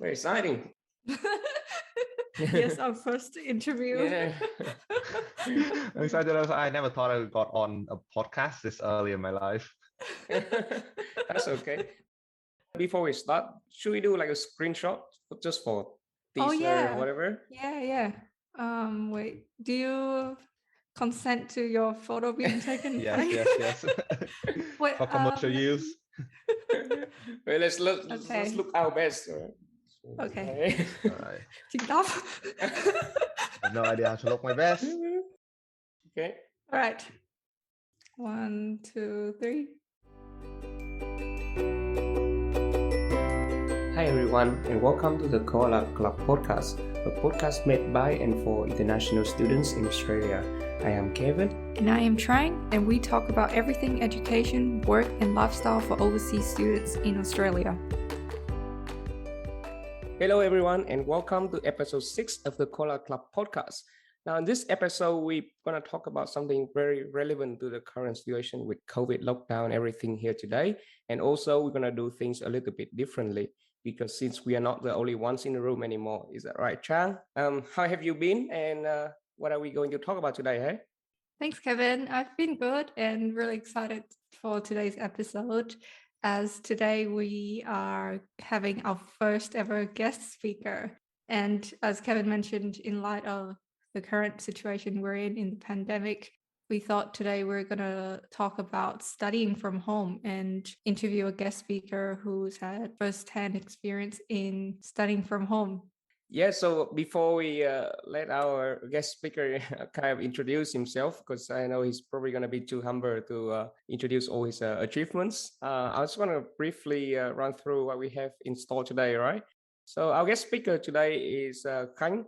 Very exciting. Yes, our first interview. Yeah. I'm excited. I never thought I got on a podcast this early in my life. That's okay. Before we start, should we do like a screenshot just for teaser or whatever? Yeah. Wait, do you consent to your photo being taken? Yes. Wait, For commercial use. Well, let's look our best. Okay. All right. Chính tóc. I have no idea how to look my best. Okay. All right. 1, 2, 3. Hi everyone, and welcome to the Koala Club podcast, a podcast made by and for international students in Australia. I am Kevin. And I am Trang, and we talk about everything education, work, and lifestyle for overseas students in Australia. Hello everyone, and welcome to episode 6 of the Koala Club podcast. Now in this episode, we're going to talk about something very relevant to the current situation with COVID lockdown, everything here today. And also we're going to do things a little bit differently, because since we are not the only ones in the room anymore. Is that right, Trang? How have you been, and what are we going to talk about today, hey? Thanks, Kevin. I've been good and really excited for today's episode, as today we are having our first ever guest speaker. And as Kevin mentioned, in light of the current situation we're in the pandemic, we thought today we're going to talk about studying from home and interview a guest speaker who's had first-hand experience in studying from home. Yeah, so before we let our guest speaker kind of introduce himself, because I know he's probably going to be too humble to introduce all his achievements, I just want to briefly run through what we have installed today, right? So our guest speaker today is Khanh.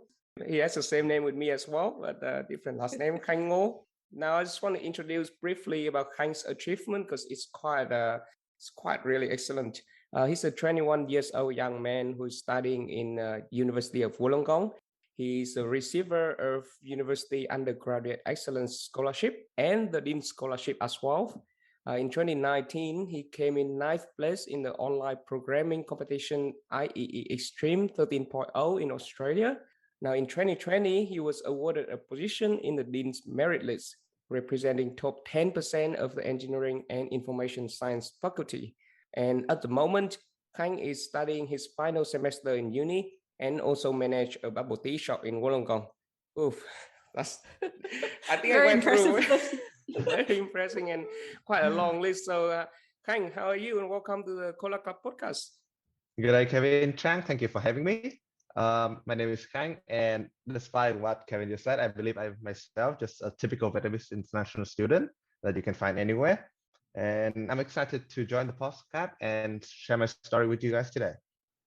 He has the same name with me as well, but different last name, Khanh Ngo. Now, I just want to introduce briefly about Khang's achievement, because it's quite really excellent. He's a 21 years old young man who's studying in University of Wollongong. He's a receiver of University Undergraduate Excellence Scholarship and the Dean Scholarship as well. In 2019, he came in 9th place in the online programming competition IEE Extreme 13.0 in Australia. Now, in 2020, he was awarded a position in the Dean's Merit List, representing top 10% of the Engineering and Information Science faculty. And at the moment, Khanh is studying his final semester in uni and also manage a bubble tea shop in Wollongong. Oof, that's, I think Very I went impressive. through very impressive and quite a long list. So, Khanh, how are you? And welcome to the Koala Club podcast. Good day, Kevin. Trang, thank you for having me. My name is Khanh, and despite what Kevin just said, I believe I'm myself just a typical Vietnamese international student that you can find anywhere. And I'm excited to join the podcast and share my story with you guys today.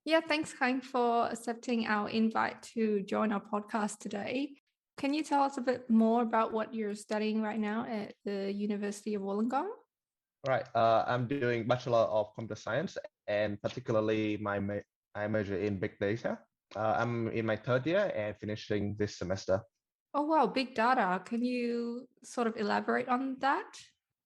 Yeah, thanks, Khanh, for accepting our invite to join our podcast today. Can you tell us a bit more about what you're studying right now at the University of Wollongong? Right. I'm doing Bachelor of Computer Science, and particularly I major in big data. I'm in my 3rd year and finishing this semester. Oh, wow, big data. Can you sort of elaborate on that?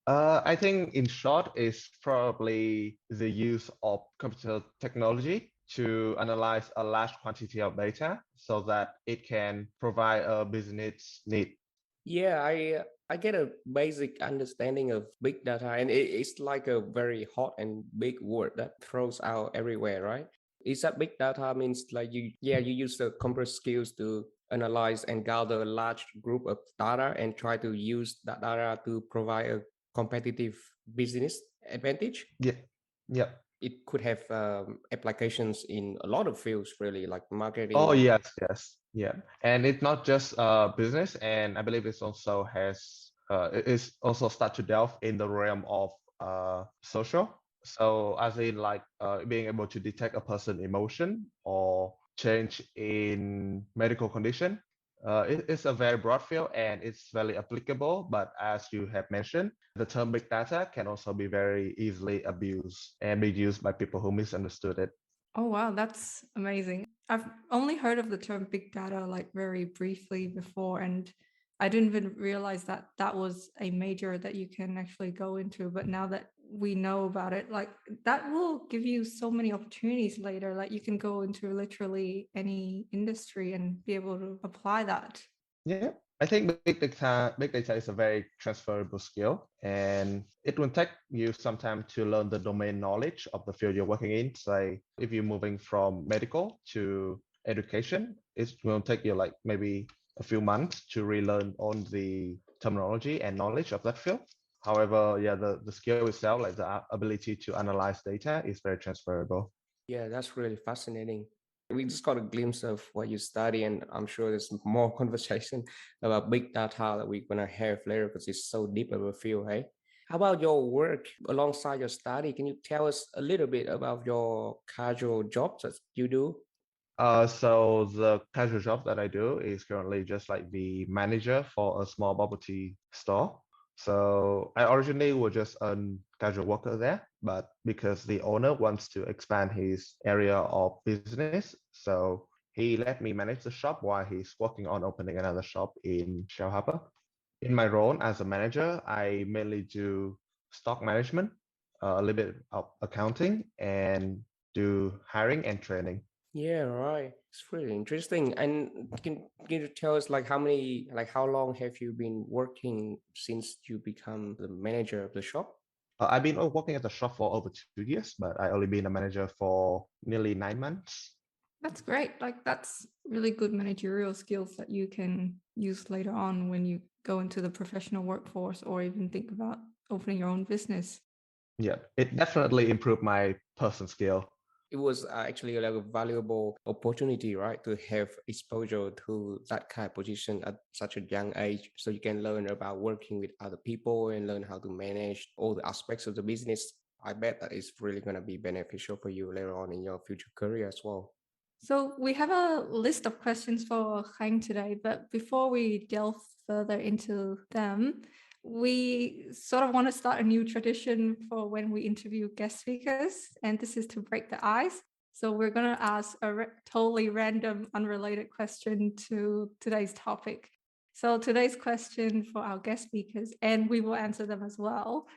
I think in short is probably the use of computer technology to analyze a large quantity of data so that it can provide a business need. Yeah, I get a basic understanding of big data, and it's like a very hot and big word that throws out everywhere, right? Is that big data means like you use the computer skills to analyze and gather a large group of data and try to use that data to provide a competitive business advantage? Yeah. It could have applications in a lot of fields, really, like marketing. Oh, yes. Yeah. And it's not just business, and I believe it is also start to delve in the realm of social. So as in like being able to detect a person's emotion or change in medical condition. It's a very broad field and it's very applicable, but as you have mentioned, the term big data can also be very easily abused and be used by people who misunderstood it. Oh, wow, that's amazing. I've only heard of the term big data like very briefly before, and I didn't even realize that that was a major that you can actually go into. But now that we know about it, like that will give you so many opportunities later. Like you can go into literally any industry and be able to apply that. Yeah, I think big data is a very transferable skill, and it will take you some time to learn the domain knowledge of the field you're working in. Say, if you're moving from medical to education, it will take you like maybe a few months to relearn on the terminology and knowledge of that field. However, yeah, the skill itself, like the ability to analyze data, is very transferable. Yeah, that's really fascinating. We just got a glimpse of what you study, and I'm sure there's more conversation about big data that we're gonna have later because it's so deep of a field, hey? How about your work alongside your study? Can you tell us a little bit about your casual jobs that you do? So the casual job that I do is currently just like the manager for a small bubble tea store. So I originally was just a casual worker there, but because the owner wants to expand his area of business, so he let me manage the shop while he's working on opening another shop in Shell Harbour. In my role as a manager, I mainly do stock management, a little bit of accounting, and do hiring and training. Yeah, right. It's really interesting. And can you tell us like how long have you been working since you become the manager of the shop? I've been working at the shop for over 2 years, but I only been a manager for nearly 9 months. That's great. Like that's really good managerial skills that you can use later on when you go into the professional workforce or even think about opening your own business. Yeah, it definitely improved my person skill. It was actually like a valuable opportunity, right, to have exposure to that kind of position at such a young age, so you can learn about working with other people and learn how to manage all the aspects of the business. I bet that is really going to be beneficial for you later on in your future career as well. So we have a list of questions for Khanh today, but before we delve further into them, we sort of want to start a new tradition for when we interview guest speakers, and this is to break the ice. So we're going to ask a totally random, unrelated question to today's topic. So today's question for our guest speakers, and we will answer them as well,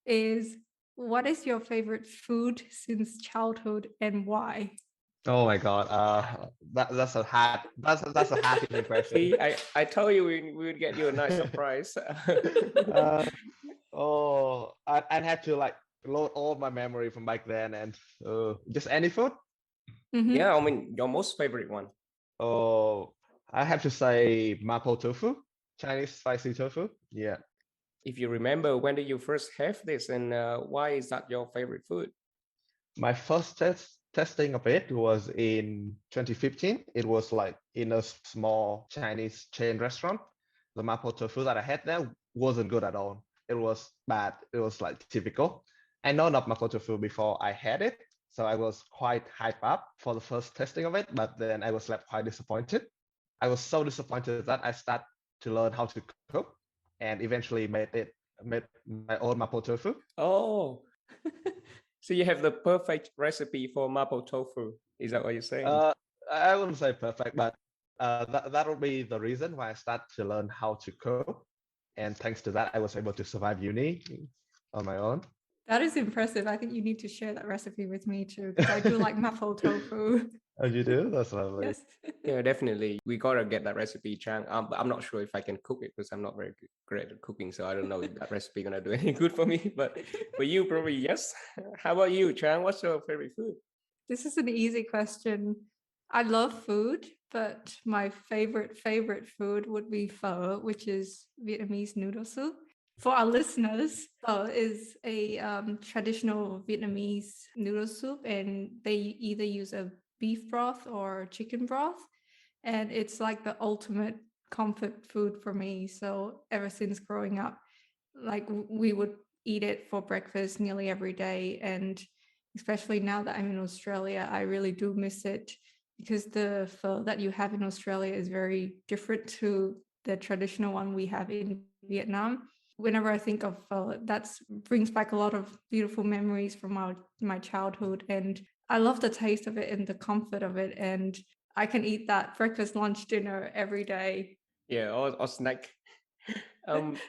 is what is your favorite food since childhood and why? Oh my God, that's a hard hitting question. See, I told you we would get you a nice surprise. uh, I'd have to like load all my memory from back then, and just any food. Mm-hmm. Yeah, I mean your most favorite one. Oh, I have to say mapo tofu, Chinese spicy tofu. Yeah. If you remember, when did you first have this, and why is that your favorite food? My first testing of it was in 2015. It was like in a small Chinese chain restaurant. The mapo tofu that I had there wasn't good at all. It was bad. It was like typical. I know not mapo tofu before I had it, so I was quite hyped up for the first testing of it. But then I was left quite disappointed. I was so disappointed that I started to learn how to cook, and eventually made my own mapo tofu. Oh, so you have the perfect recipe for mapo tofu. Is that what you're saying? I wouldn't say perfect, but that'll be the reason why I start to learn how to cook. And thanks to that, I was able to survive uni on my own. That is impressive. I think you need to share that recipe with me too, because I do like mapo tofu. Oh, you do? That's lovely. Yes. Yeah, definitely. We gotta get that recipe, Chang. I'm not sure if I can cook it because I'm not very great at cooking, so I don't know if that recipe gonna do any good for me. But for you, probably yes. How about you, Chang? What's your favorite food? This is an easy question. I love food, but my favorite food would be pho, which is Vietnamese noodle soup. For our listeners, pho is a traditional Vietnamese noodle soup, and they either use a beef broth or chicken broth. And it's like the ultimate comfort food for me. So ever since growing up, like we would eat it for breakfast nearly every day. And especially now that I'm in Australia, I really do miss it because the pho that you have in Australia is very different to the traditional one we have in Vietnam. Whenever I think of pho, that brings back a lot of beautiful memories from my childhood. And I love the taste of it and the comfort of it. And I can eat that breakfast, lunch, dinner every day. Yeah, or snack.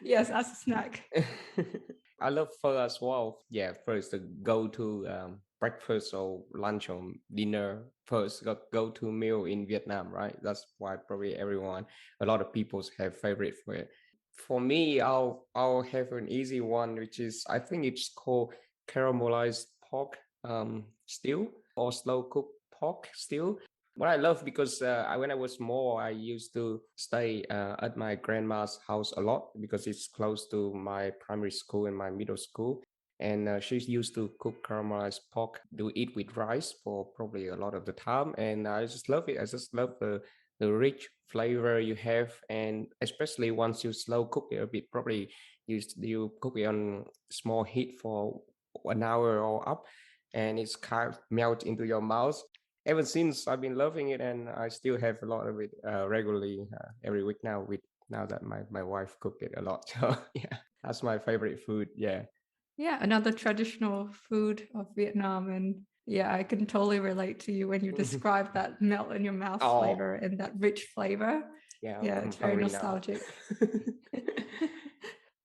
Yes, as a snack. I love pho as well. Yeah, first the go-to breakfast or lunch or dinner, first go-to meal in Vietnam, right? That's why probably a lot of people have favorite for it. For me, I'll have an easy one, which is I think it's called caramelized pork stew or slow cooked pork stew. What I love because when I was small, I used to stay at my grandma's house a lot because it's close to my primary school and my middle school. And she used to cook caramelized pork, do eat with rice for probably a lot of the time. And I just love it. I just love the rich flavor you have, and especially once you slow cook it a bit, probably you cook it on small heat for 1 hour or up, and it's kind of melt into your mouth. Ever since I've been loving it, and I still have a lot of it regularly every week now. With now that my wife cooked it a lot, so yeah, that's my favorite food. Yeah. Yeah, another traditional food of Vietnam. And yeah, I can totally relate to you when you describe that melt in your mouth Oh, flavor and that rich flavor. yeah, Yeah, I'm it's very hungry now. nostalgic.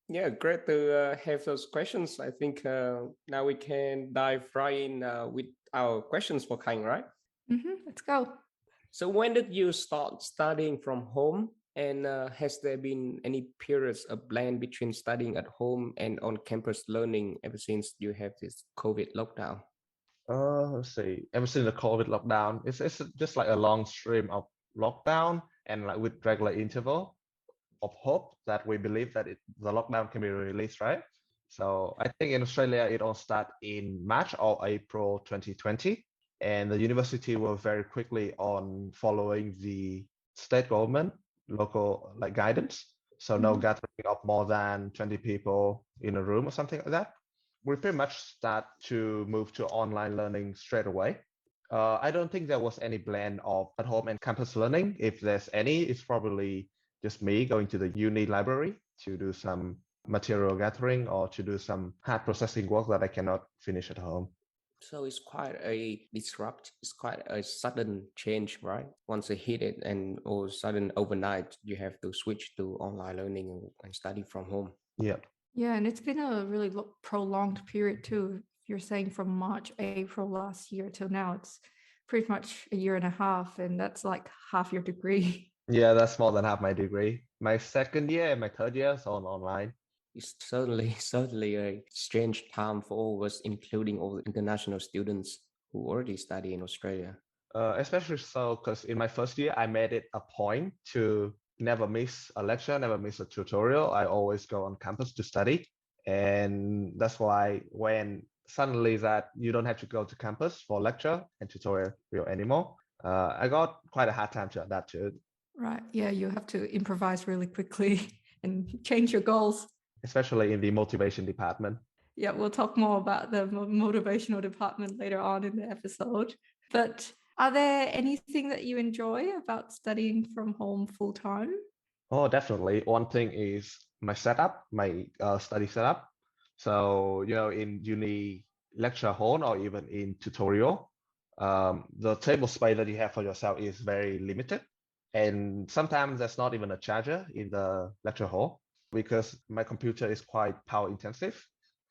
Yeah, great to have those questions. I think now we can dive right in with our questions for Khanh, right? Let's go. So when did you start studying from home? And has there been any periods of blend between studying at home and on campus learning ever since you have this COVID lockdown? Let's see. Ever since the COVID lockdown, it's just like a long stream of lockdown and like with regular interval of hope that we believe that the lockdown can be released, right? So I think in Australia it all started in March or April 2020, and the university were very quickly on following the state government local like guidance. So no gathering of more than 20 people in a room or something like that. We pretty much start to move to online learning straight away. I don't think there was any blend of at home and campus learning. If there's any, it's probably just me going to the uni library to do some material gathering or to do some hard processing work that I cannot finish at home. So it's quite a disrupt. It's quite a sudden change, right? Once it hit it, and all of a sudden overnight, you have to switch to online learning and study from home. Yeah. Yeah, and it's been a really prolonged period too. You're saying from March, April last year till now, it's pretty much a year and a half, and that's like half your degree. Yeah, that's more than half my degree. My second year and my third year is on online. It's certainly certainly a strange time for all of us, including all the international students who already study in Australia. Especially so because in my first year, I made it a point to never miss a lecture, never miss a tutorial. I always go on campus to study. And that's why when suddenly that you don't have to go to campus for lecture and tutorial anymore, I got quite a hard time to adapt to it, Right. Yeah, you have to improvise really quickly and change your goals. especially in the motivation department. Yeah, we'll talk more about the motivational department later on in the episode. But are there anything that you enjoy about studying from home full time? Oh, definitely. One thing is my setup, my study setup. So, in uni lecture hall or even in tutorial, the table space that you have for yourself is very limited. And sometimes there's not even a charger in the lecture hall because my computer is quite power intensive.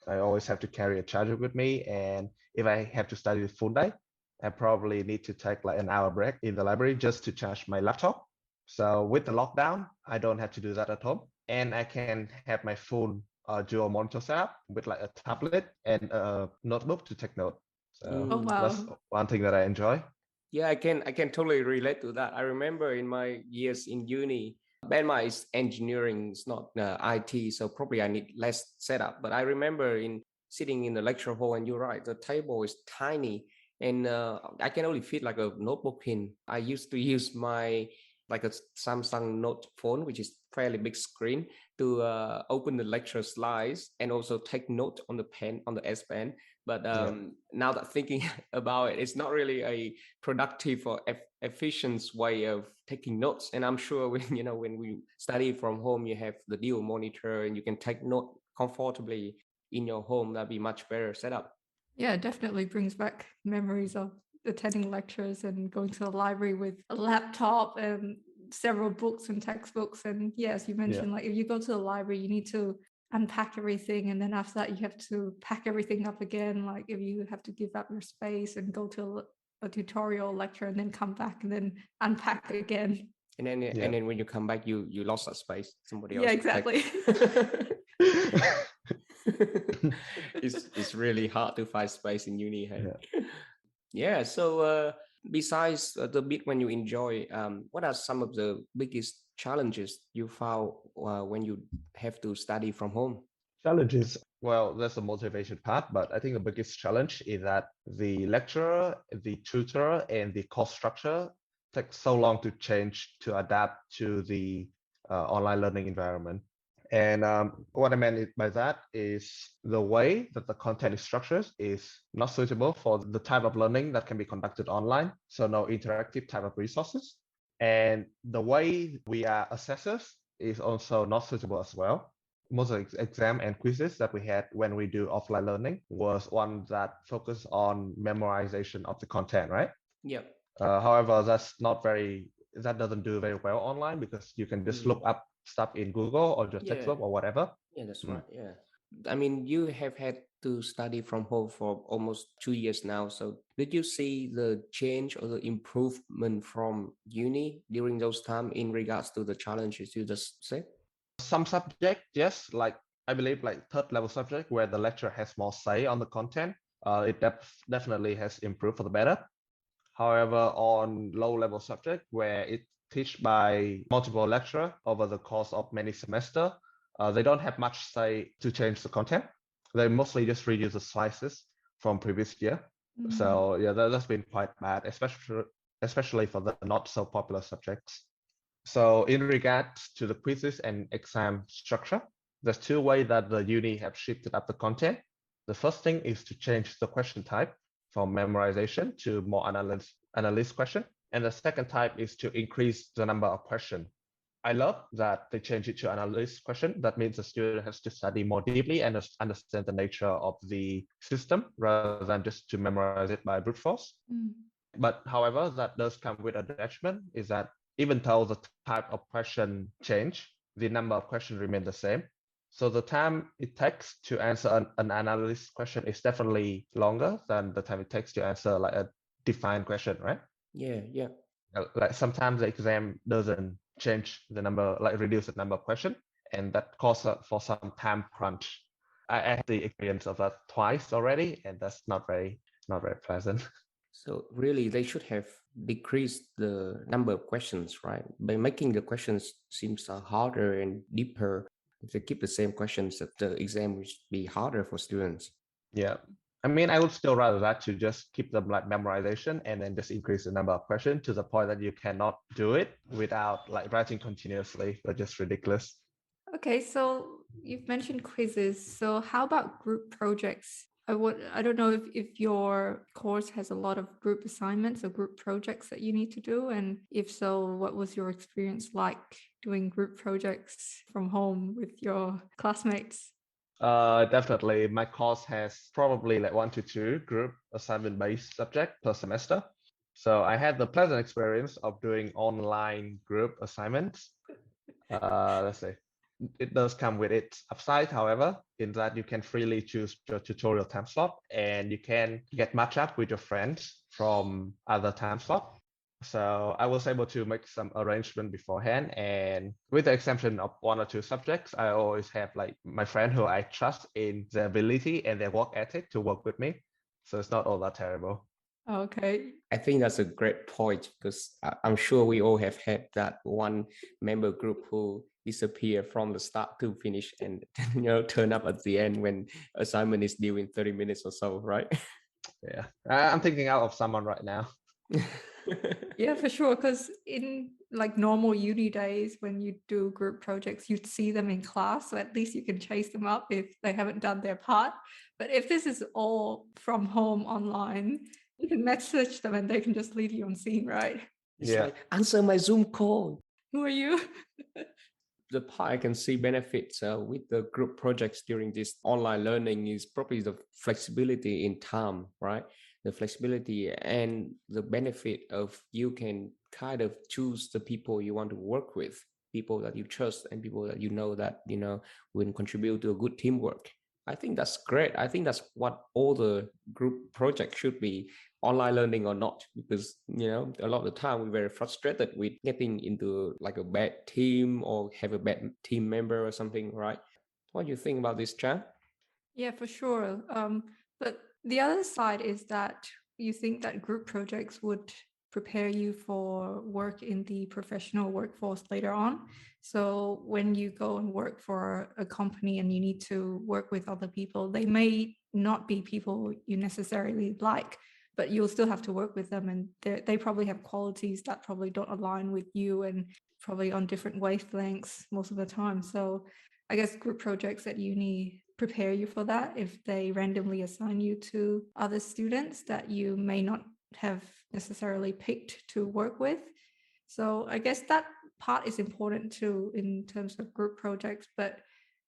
I always have to carry a charger with me. And if I have to study the full day, I probably need to take like an hour break in the library just to charge my laptop. So with the lockdown, I don't have to do that at home, and I can have my full dual monitor setup with like a tablet and a notebook to take note. So Oh, Mm. that's wow. one thing that I enjoy. Yeah, I can totally relate to that. I remember in my years in uni, Benma is engineering, it's not IT, so probably I need less setup. But I remember in sitting in the lecture hall, and you're right, the table is tiny, and I can only fit like a notebook in. I used to use my like a Samsung Note phone, which is fairly big screen, to open the lecture slides and also take note on the pen on the S Pen. But Yeah. now that thinking about it, it's not really a productive or efficient way of taking notes. And I'm sure when when we study from home, you have the dual monitor and you can take note comfortably in your home. That'd be much better setup. Yeah, it definitely brings back memories of attending lectures and going to the library with a laptop and several books and textbooks. And yes, you Yeah. mentioned like if you go to the library, you need to unpack everything, and then after that you have to pack everything up again, like if you have to give up your space and go to a tutorial lecture and then come back and then unpack again. And then when you come back, you lost that space. Somebody else. Yeah, exactly. It's really hard to find space in uni. Hey? Yeah. So besides the bit when you enjoy, what are some of the biggest challenges you found when you have to study from home? Challenges. Well, that's the motivation part, but I think the biggest challenge is that the lecturer, the tutor, and the course structure takes so long to change to adapt to the online learning environment. And what I meant by that is the way that the content is structured is not suitable for the type of learning that can be conducted online. So no interactive type of resources. And the way we are assessors is also not suitable as well. Most of the exam and quizzes that we had when we do offline learning was one that focused on memorization of the content, right? Yep. However, that doesn't do very well online because you can just look up stuff in Google or just textbook or whatever. Yeah, that's right. Yeah. I mean, you have had to study from home for almost 2 years now. So did you see the change or the improvement from uni during those time in regards to the challenges you just said? Some subject, yes, like I believe like third level subject where the lecturer has more say on the content, it definitely has improved for the better. However, on low level subject where it teach by multiple lecturer over the course of many semester, they don't have much say to change the content. They mostly just reuse the slices from previous year. So yeah, that's been quite bad, especially for the not so popular subjects. So in regards to the quizzes and exam structure, there's two ways that the uni have shifted up the content. The first thing is to change the question type from memorization to more analyst question. And the second type is to increase the number of questions. I love that they change it to analyst question. That means the student has to study more deeply and understand the nature of the system rather than just to memorize it by brute force. But however, that does come with a detriment is that even though the type of question change, the number of questions remain the same. So the time it takes to answer an analyst question is definitely longer than the time it takes to answer like a defined question, right? Yeah. Like sometimes the exam doesn't change the number, like reduce the number of questions, and that causes for some time crunch. I had the experience of that twice already, and that's not very pleasant. So really, they should have decreased the number of questions, right? By making the questions seems harder and deeper. If they keep the same questions, that the exam will be harder for students. Yeah. I mean, I would still rather that to just keep them like memorization and then just increase the number of questions to the point that you cannot do it without like writing continuously. That's just ridiculous. Okay, so you've mentioned quizzes. So how about group projects? I don't know if your course has a lot of group assignments or group projects that you need to do. And if so, what was your experience like doing group projects from home with your classmates? Definitely. My course has probably like 1 to 2 group assignment based subject per semester. So I had the pleasant experience of doing online group assignments. Let's say it does come with its upside, however, in that you can freely choose your tutorial time slot and you can get match up with your friends from other time slot. So I was able to make some arrangement beforehand, and with the exception of 1 or 2 subjects, I always have like my friend who I trust in their ability and their work ethic to work with me. So it's not all that terrible. Okay. I think that's a great point because I'm sure we all have had that one member group who disappear from the start to finish and turn up at the end when assignment is due in 30 minutes or so, right? Yeah, I'm thinking out of someone right now. Yeah, for sure. Because in like normal uni days, when you do group projects, you'd see them in class. So at least you can chase them up if they haven't done their part. But if this is all from home online, you can message them and they can just leave you on scene, right? It's like, answer my Zoom call. Who are you? The part I can see benefits with the group projects during this online learning is probably the flexibility in time, right? The flexibility and the benefit of you can kind of choose the people you want to work with. people that you trust and people that you know that, will contribute to a good teamwork. I think that's great. I think that's what all the group projects should be, online learning or not, because, a lot of the time we're very frustrated with getting into like a bad team or have a bad team member or something, right? What do you think about this, Chan? Yeah, for sure. But the other side is that you think that group projects would prepare you for work in the professional workforce later on. So when you go and work for a company and you need to work with other people, they may not be people you necessarily like, but you'll still have to work with them, and they probably have qualities that probably don't align with you and probably on different wavelengths most of the time. So I guess group projects at uni prepare you for that if they randomly assign you to other students that you may not have necessarily picked to work with. So I guess that part is important too in terms of group projects. But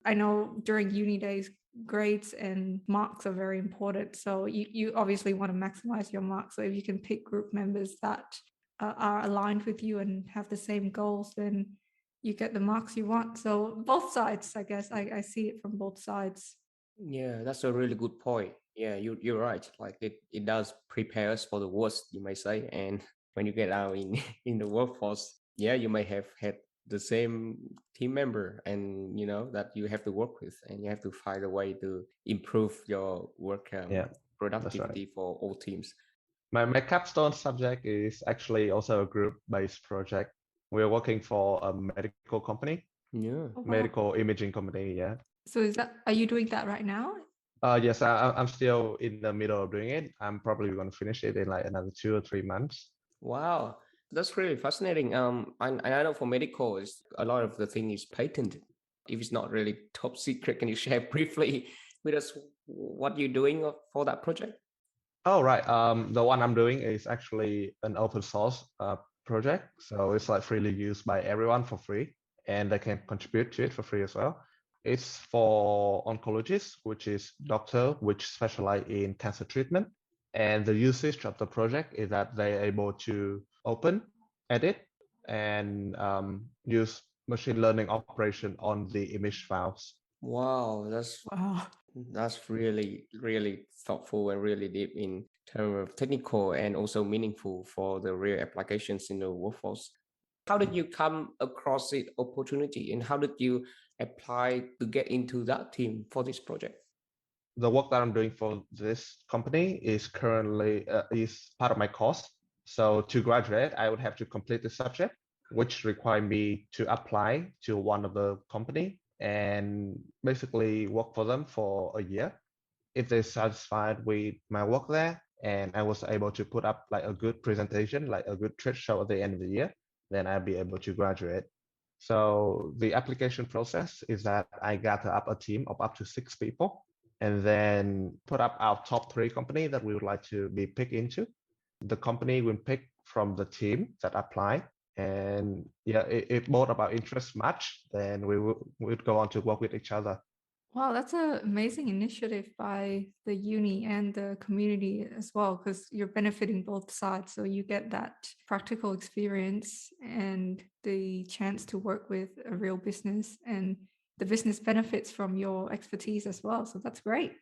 I know during uni days, grades and marks are very important. So you obviously want to maximize your marks. So if you can pick group members that are aligned with you and have the same goals, then you get the marks you want. So both sides, I guess, I see it from both sides. Yeah, that's a really good point. Yeah, you're right. Like it does prepare us for the worst, you may say. And when you get out in in the workforce, yeah, you may have had the same team member, and that you have to work with, and you have to find a way to improve your work Yeah, that's right. productivity for all teams. My capstone subject is actually also a group-based project. We're working for a medical company, Yeah. Oh, wow. medical imaging company. Yeah. So are you doing that right now? Yes, I'm still in the middle of doing it. I'm probably going to finish it in like another 2 or 3 months. Wow, that's really fascinating. And I know for medical, a lot of the thing is patented. If it's not really top secret, can you share briefly with us what you're doing for that project? Oh, right. The one I'm doing is actually an open source project. So it's like freely used by everyone for free, and they can contribute to it for free as well. It's for oncologists, which is doctor, which specialize in cancer treatment. And the usage of the project is that they're able to open, edit, and use machine learning operation on the image files. Wow, Wow. that's really, really thoughtful and really deep in terms of technical and also meaningful for the real applications in the workforce. How did you come across the opportunity, and how did you apply to get into that team for this project? The work that I'm doing for this company is currently is part of my course. So to graduate, I would have to complete the subject, which require me to apply to one of the company and basically work for them for a year. If they're satisfied with my work there, and I was able to put up like a good presentation, like a good trade show at the end of the year, then I'll be able to graduate. So the application process is that I gather up a team of up to 6 people and then put up our top 3 company that we would like to be picked into. The company will pick from the team that apply. And yeah, if both of our interests match, then we would go on to work with each other. Wow, that's an amazing initiative by the uni and the community as well, because you're benefiting both sides. So you get that practical experience and the chance to work with a real business, and the business benefits from your expertise as well. So that's great.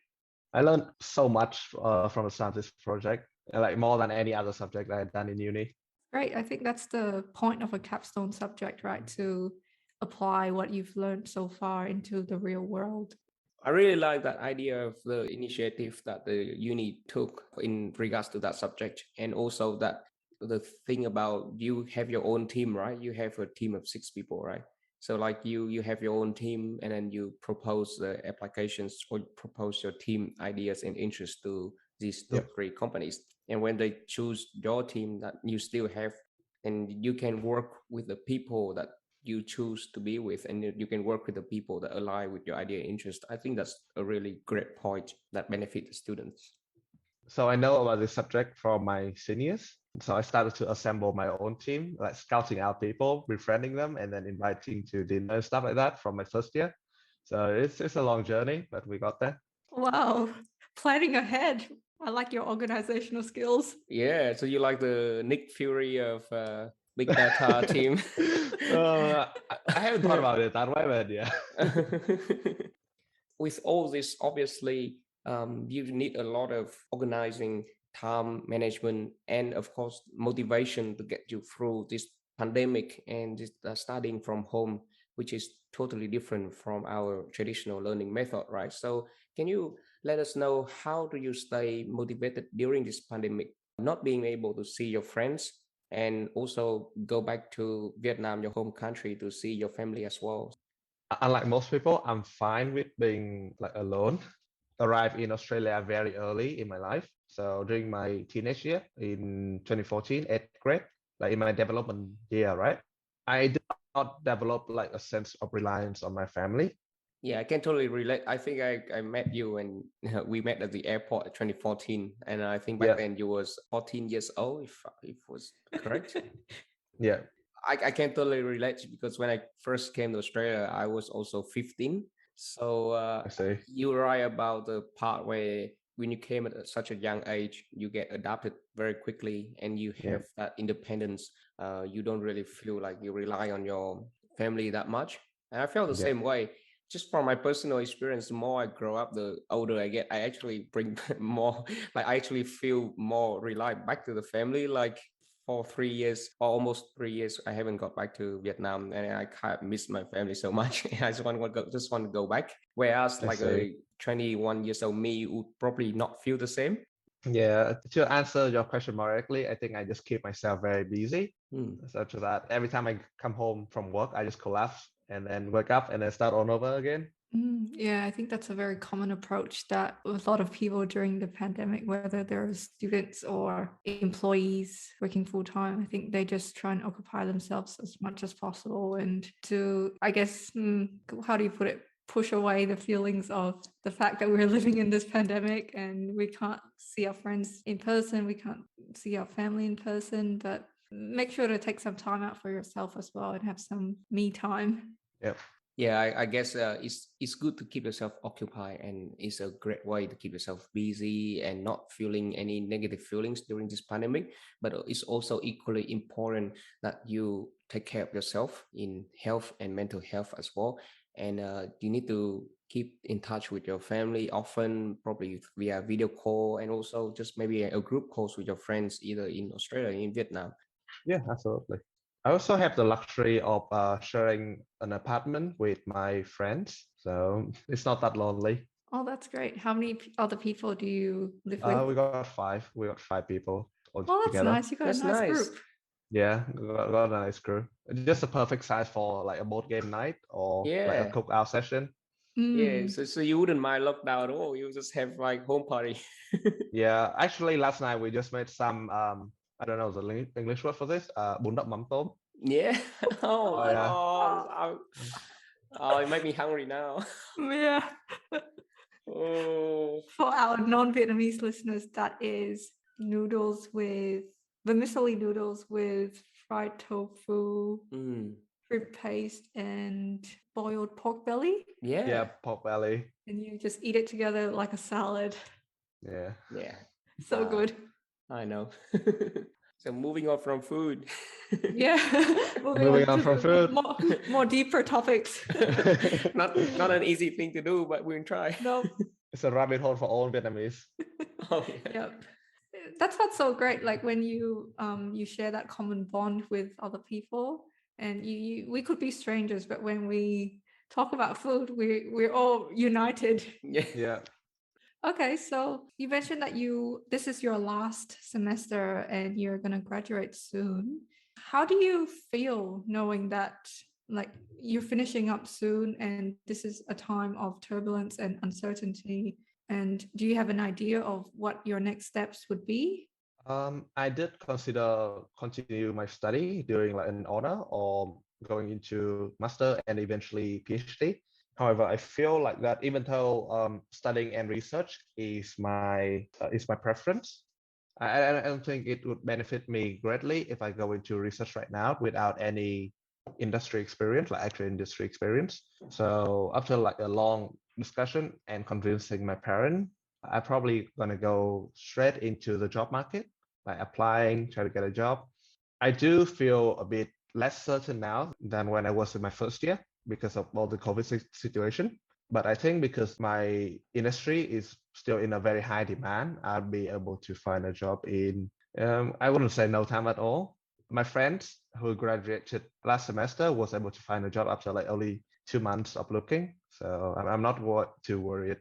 I learned so much from the start of this project, like more than any other subject I had done in uni. Great. I think that's the point of a capstone subject, right? To apply what you've learned so far into the real world. I really like that idea of the initiative that the uni took in regards to that subject, and also that the thing about you have your own team, right? You have a team of 6 people, right? So like you have your own team, and then you propose the applications or propose your team ideas and interests to these top Yep. 3 companies. And when they choose your team, that you still have, and you can work with the people that you choose to be with, and you can work with the people that align with your idea and interest. I think that's a really great point that benefit the students. So I know about this subject from my seniors. So I started to assemble my own team, like scouting out people, befriending them, and then inviting to dinner and stuff like that from my first year. So it's a long journey, but we got there. Wow, planning ahead. I like your organizational skills. Yeah, so you like the Nick Fury of big data team. I haven't thought about it that way, but yeah. With all this, obviously, you need a lot of organizing, time management, and of course, motivation to get you through this pandemic and this, studying from home, which is totally different from our traditional learning method, right? So, can you let us know how do you stay motivated during this pandemic, not being able to see your friends, and also go back to Vietnam, your home country, to see your family as well? Unlike most people, I'm fine with being like alone. Arrived in Australia very early in my life. So during my teenage year in 2014, eighth grade, like in my development year, right? I did not develop like a sense of reliance on my family. Yeah, I can totally relate. I think I met you and we met at the airport in 2014, and I think back Yeah, then you was 14 years old, if was correct. yeah, I can totally relate because when I first came to Australia, I was also 15. So I see. you're right about the part where when you came at such a young age, you get adapted very quickly and you Yeah, have that independence. You don't really feel like you rely on your family that much. And I felt the yeah, same way. Just from my personal experience, the more I grow up, the older I get, I actually bring more, like I actually feel more relied back to the family. Like for 3 years or almost 3 years, I haven't got back to Vietnam, and I kind of miss my family so much. I just want to go back. Whereas I like see. a 21 years old me would probably not feel the same. Yeah, to answer your question more directly, I think I just keep myself very busy, Hmm. such that every time I come home from work, I just collapse and then wake up and then start all over again. Yeah, I think that's a very common approach that a lot of people during the pandemic, whether they're students or employees working full time, I think they just try and occupy themselves as much as possible and to, I guess, how do you put it? Push away the feelings of the fact that we're living in this pandemic and we can't see our friends in person, we can't see our family in person, but make sure to take some time out for yourself as well and have some me time. Yep. Yeah, I guess it's good to keep yourself occupied, and it's a great way to keep yourself busy and not feeling any negative feelings during this pandemic. But it's also equally important that you take care of yourself in health and mental health as well. And you need to keep in touch with your family often, probably via video call, and also just maybe a group calls with your friends either in Australia or in Vietnam. Yeah, absolutely. I also have the luxury of sharing an apartment with my friends, so it's not that lonely. Oh, that's great. How many other people do you live with? We got five. We got five people all Oh, that's together. nice. You got a That's nice nice. group. Yeah, got a nice crew. Just a perfect size for like a board game night or like a Yeah. cookout session. Yeah, Mm. so you wouldn't mind lockdown at all. You just have like home party. Yeah, actually, last night we just made some I don't know the English word for this. Bún đậu mắm tôm. Yeah. Oh Oh yeah. God. Oh, Oh, it made me hungry now. yeah. Oh. For our non-Vietnamese listeners, that is noodles with vermicelli noodles with fried tofu, Mm. fruit paste, and boiled pork belly. Yeah, Yeah. pork belly. And you just eat it together like a salad. Yeah. Yeah. So good. I know. So moving on from food. Yeah. Moving Moving on on to from the food. more deeper topics. Not an easy thing to do, but we'll try. No. It's a rabbit hole for all Vietnamese. Oh yeah. Yep. That's what's so great. Like when you share that common bond with other people, and we could be strangers, but when we talk about food, we're all united. Yeah. Yeah. Okay, so you mentioned that this is your last semester and you're gonna graduate soon. How do you feel knowing that like you're finishing up soon and this is a time of turbulence and uncertainty? And do you have an idea of what your next steps would be? I did consider continue my study during like an honor or going into master and eventually PhD. However, I feel like that even though studying and research is my preference, I don't think it would benefit me greatly if I go into research right now without any industry experience, like actual industry experience. So after like a long discussion and convincing my parent, I'm probably gonna go straight into the job market, like applying, try to get a job. I do feel a bit less certain now than when I was in my first year because of all the COVID situation. But I think because my industry is still in a very high demand, I'll be able to find a job in, I wouldn't say no time at all. My friends who graduated last semester was able to find a job after like only 2 months of looking. So I'm not too worried.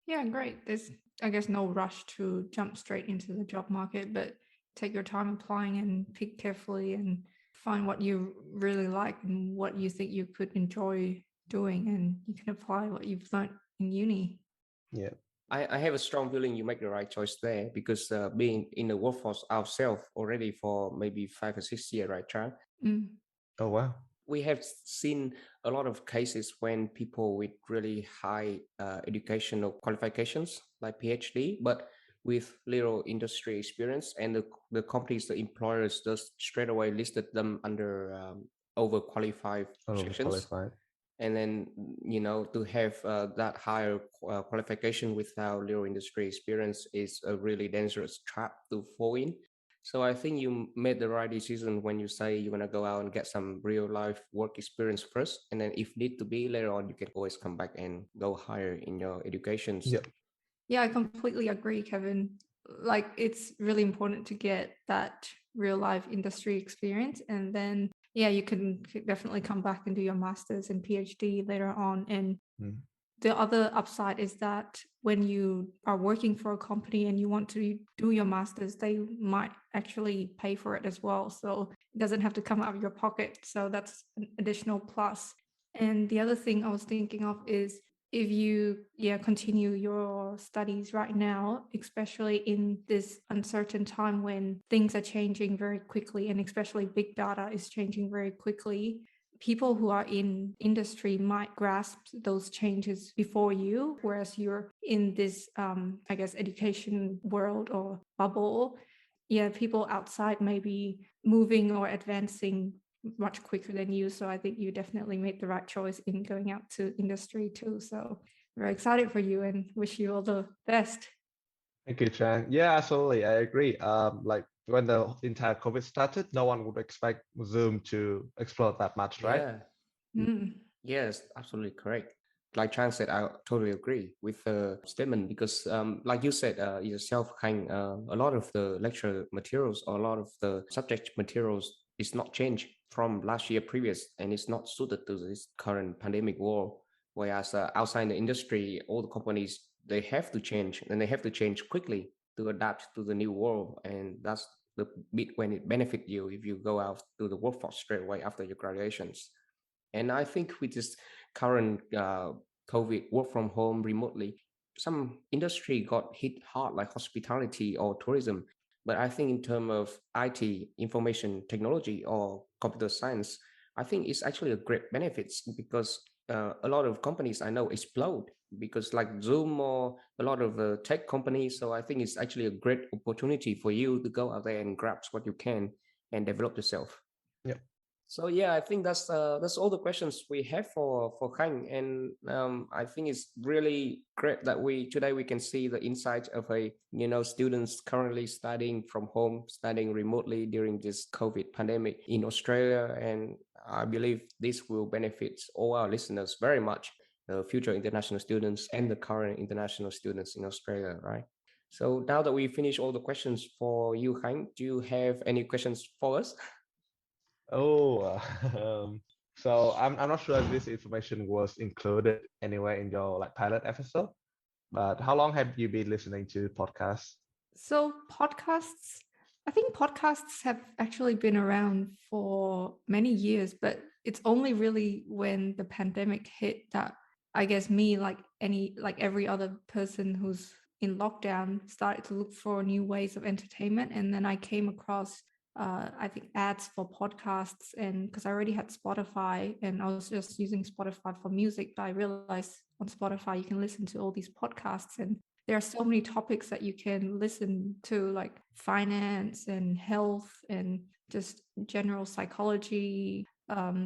Yeah, great. There's, I guess, no rush to jump straight into the job market, but take your time applying and pick carefully and find what you really like and what you think you could enjoy doing, and you can apply what you've learned in uni. Yeah. I have a strong feeling you make the right choice there because being in the workforce ourselves already for maybe 5 or 6 years, right, Chan? Mm. Oh, wow. We have seen a lot of cases when people with really high educational qualifications like PhD, but with little industry experience, and the companies, the employers, just straight away listed them under overqualified sections. Overqualified. And then, to have that higher qualification without little industry experience is a really dangerous trap to fall in. So I think you made the right decision when you say you're gonna go out and get some real life work experience first, and then if need to be later on, you can always come back and go higher in your educations. Yep. Yeah, I completely agree, Kevin. Like, it's really important to get that real life industry experience, and then yeah, you can definitely come back and do your master's and PhD later on. And the other upside is that when you are working for a company and you want to do your master's, they might actually pay for it as well. So it doesn't have to come out of your pocket. So that's an additional plus. And the other thing I was thinking of is if you continue your studies right now, especially in this uncertain time when things are changing very quickly, and especially big data is changing very quickly, people who are in industry might grasp those changes before you, whereas you're in this I guess education world or bubble. Yeah, people outside may be moving or advancing much quicker than you. So I think you definitely made the right choice in going out to industry too. So very excited for you and wish you all the best. Thank you, Chan. Yeah, absolutely. I agree. Like when the entire COVID started, no one would expect Zoom to explode that much, right? Yeah. Mm. Yes, absolutely correct. Like Chan said, I totally agree with the statement because, like you said yourself, Khanh, a lot of the lecture materials or a lot of the subject materials is not changed from last year previous, and it's not suited to this current pandemic world. Whereas outside the industry, all the companies, they have to change, and they have to change quickly to adapt to the new world, and that's the bit when it benefit you if you go out to the workforce straight away after your graduations. And I think with this current COVID work from home remotely, some industry got hit hard, like hospitality or tourism. But I think in terms of IT, information technology or computer science, I think it's actually a great benefits because a lot of companies I know explode because like Zoom or a lot of tech companies. So I think it's actually a great opportunity for you to go out there and grab what you can and develop yourself. Yep. So yeah, I think that's all the questions we have for Khanh, and I think it's really great that today we can see the insight of a students currently studying from home, studying remotely during this COVID pandemic in Australia, and I believe this will benefit all our listeners very much, the future international students and the current international students in Australia, right? So now that we finish all the questions for you, Khanh, do you have any questions for us? Oh, so I'm not sure if this information was included anywhere in your like pilot episode, but how long have you been listening to podcasts? So podcasts, I think podcasts have actually been around for many years, but it's only really when the pandemic hit that I guess me, like every other person who's in lockdown, started to look for new ways of entertainment. And then I came across I think ads for podcasts, and because I already had Spotify and I was just using Spotify for music, but I realized on Spotify you can listen to all these podcasts, and there are so many topics that you can listen to, like finance and health and just general psychology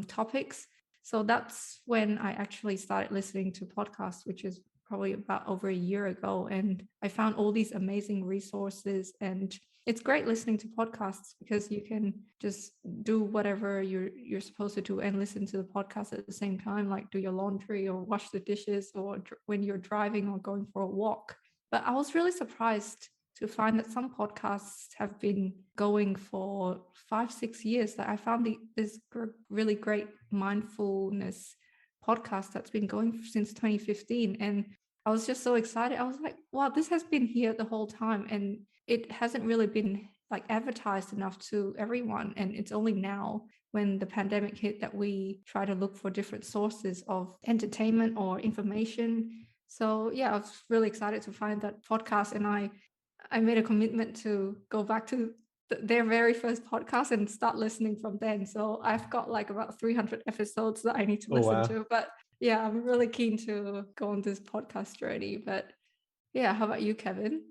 topics. So that's when I actually started listening to podcasts, which is probably about over a year ago. And I found all these amazing resources and it's great listening to podcasts because you can just do whatever you're supposed to do and listen to the podcast at the same time, like do your laundry or wash the dishes or when you're driving or going for a walk. But I was really surprised to find that some podcasts have been going for 5-6 years. Like I found this really great mindfulness podcast that's been going since 2015, and I was just so excited. I was like, wow, this has been here the whole time, and it hasn't really been like advertised enough to everyone. And it's only now when the pandemic hit that we try to look for different sources of entertainment or information. So yeah, I was really excited to find that podcast, and I made a commitment to go back to their very first podcast and start listening from then. So I've got like about 300 episodes that I need to listen to. But yeah, I'm really keen to go on this podcast journey. But yeah, how about you, Kevin?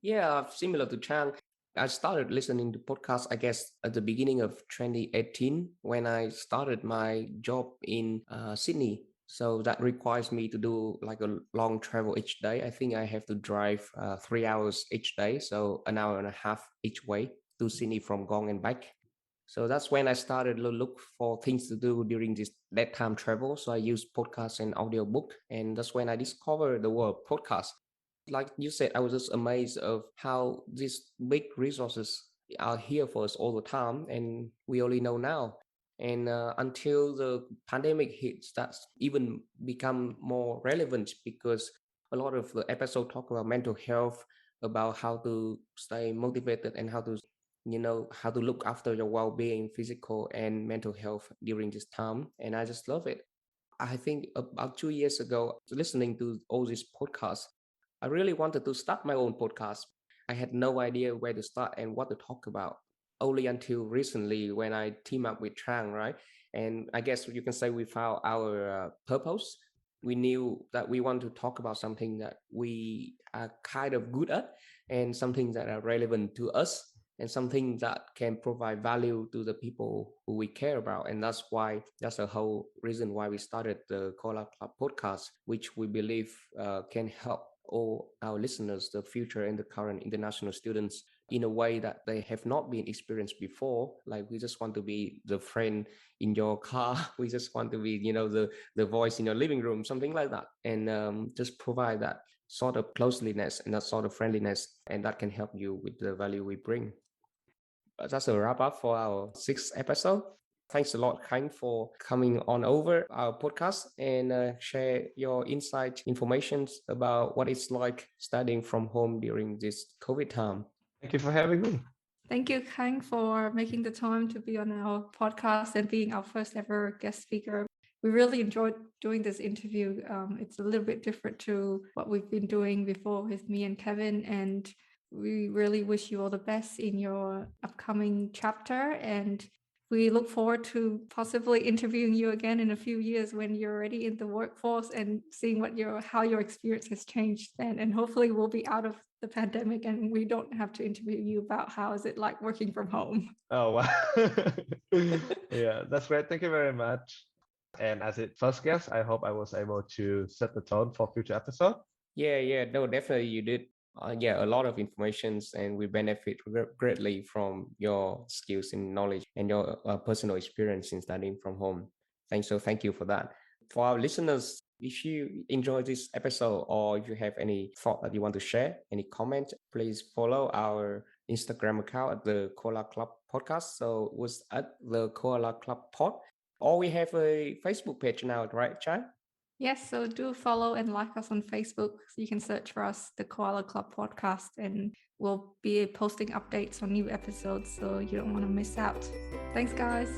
Yeah, similar to Chang. I started listening to podcasts, I guess, at the beginning of 2018 when I started my job in Sydney. So that requires me to do like a long travel each day. I think I have to drive 3 hours each day, so an hour and a half each way to Sydney from Gong and back. So that's when I started to look for things to do during that time travel. So I used podcasts and audiobook, and that's when I discovered the word podcast. Like you said, I was just amazed of how these big resources are here for us all the time, and we only know now. And until the pandemic hits, that's even become more relevant because a lot of the episode talk about mental health, about how to stay motivated and how to look after your well-being, physical and mental health during this time. And I just love it. I think about 2 years ago, listening to all these podcasts, I really wanted to start my own podcast. I had no idea where to start and what to talk about. Only until recently when I team up with Trang, right? And I guess you can say we found our purpose. We knew that we want to talk about something that we are kind of good at and something that are relevant to us and something that can provide value to the people who we care about. And that's the whole reason why we started the Cola Club podcast, which we believe can help all our listeners, the future and the current international students, in a way that they have not been experienced before. Like we just want to be the friend in your car. We just want to be, the voice in your living room, something like that. And just provide that sort of closeliness and that sort of friendliness, and that can help you with the value we bring. That's a wrap up for our 6th episode. Thanks a lot, Khanh, for coming on over our podcast and share your insight information about what it's like studying from home during this COVID time. Thank you for having me. Thank you, Khanh, for making the time to be on our podcast and being our first ever guest speaker. We really enjoyed doing this interview. It's a little bit different to what we've been doing before with me and Kevin, and we really wish you all the best in your upcoming chapter, and we look forward to possibly interviewing you again in a few years when you're already in the workforce and seeing how your experience has changed then. And hopefully we'll be out of the pandemic and we don't have to interview you about how is it like working from home. Oh, wow. Yeah, that's great. Thank you very much. And as a first guest, I hope I was able to set the tone for future episode. Yeah, no, definitely you did. A lot of informations, and we benefit greatly from your skills and knowledge and your personal experience in studying from home. Thank you for that. For our listeners, if you enjoyed this episode or if you have any thought that you want to share, any comment, please follow our Instagram account at the Koala Club Podcast. So it was at the Koala Club Pod. Or we have a Facebook page now, right, Chan? Yes, so do follow and like us on Facebook. You can search for us, the Koala Club Podcast, and we'll be posting updates on new episodes, so you don't want to miss out. Thanks, guys.